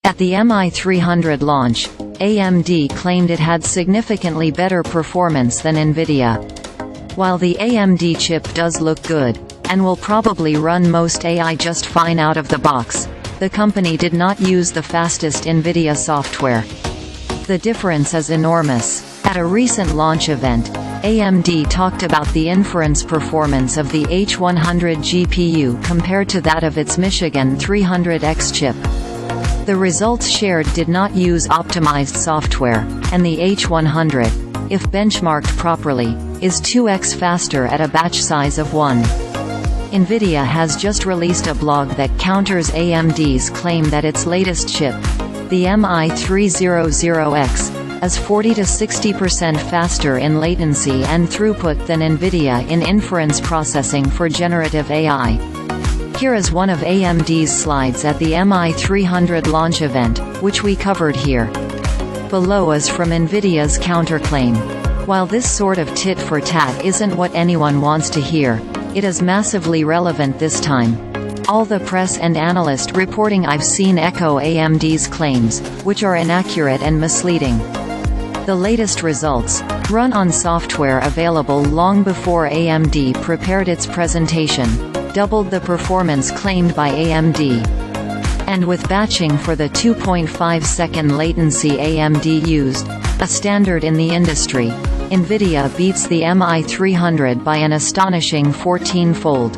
At the MI300 launch, AMD claimed it had significantly better performance than Nvidia. While the AMD chip does look good, and will probably run most AI just fine out of the box, the company did not use the fastest Nvidia software. The difference is enormous. At a recent launch event, AMD talked about the inference performance of the H100 GPU compared to that of its Michigan 300X chip. The results shared did not use optimized software, and the H100, if benchmarked properly, is 2x faster at a batch size of 1. Nvidia has just released a blog that counters AMD's claim that its latest chip, the MI300X, is 40 to 60% faster in latency and throughput than Nvidia in inference processing for generative AI. Here is one of AMD's slides at the MI300 launch event, which we covered here. Below is from Nvidia's counterclaim. While this sort of tit-for-tat isn't what anyone wants to hear, it is massively relevant this time. All the press and analyst reporting I've seen echo AMD's claims, which are inaccurate and misleading. The latest results, run on software available long before AMD prepared its presentation, doubled the performance claimed by AMD. And with batching for the 2.5-second latency AMD used, a standard in the industry, Nvidia beats the MI300 by an astonishing 14-fold.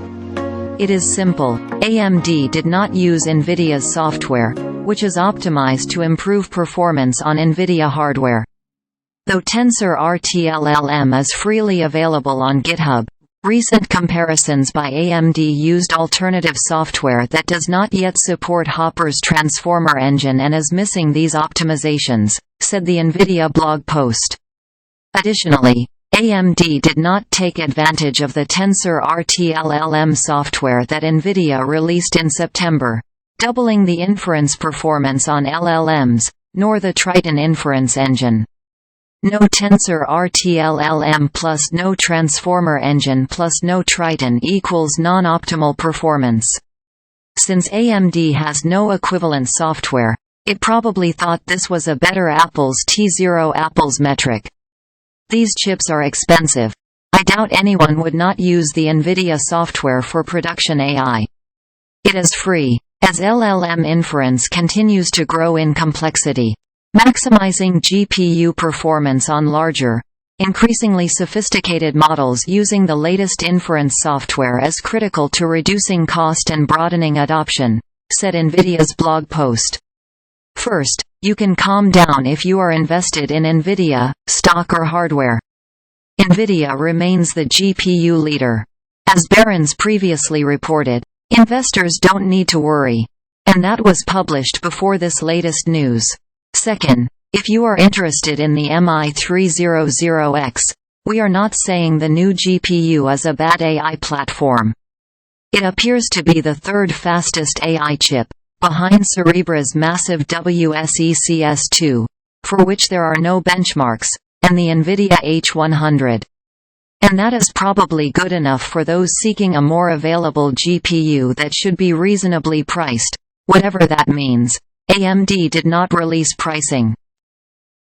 It is simple. AMD did not use Nvidia's software, which is optimized to improve performance on Nvidia hardware. Though TensorRT-LLM is freely available on GitHub, recent comparisons by AMD used alternative software that does not yet support Hopper's Transformer Engine and is missing these optimizations, said the Nvidia blog post. Additionally, AMD did not take advantage of the TensorRT-LLM software that Nvidia released in September, doubling the inference performance on LLMs, nor the Triton inference engine. No TensorRT-LLM plus no Transformer Engine plus no Triton equals non-optimal performance. Since AMD has no equivalent software, it probably thought this was a better apples to apples metric. These chips are expensive. I doubt anyone would not use the Nvidia software for production AI. It is free. As LLM inference continues to grow in complexity, maximizing GPU performance on larger, increasingly sophisticated models using the latest inference software is critical to reducing cost and broadening adoption, said Nvidia's blog post. First, you can calm down if you are invested in Nvidia, stock or hardware. Nvidia remains the GPU leader. As Barron's previously reported, investors don't need to worry. And that was published before this latest news. Second, if you are interested in the MI300X, we are not saying the new GPU is a bad AI platform. It appears to be the third fastest AI chip, behind Cerebras' massive WSE CS2, for which there are no benchmarks, and the Nvidia H100. And that is probably good enough for those seeking a more available GPU that should be reasonably priced, whatever that means. AMD did not release pricing.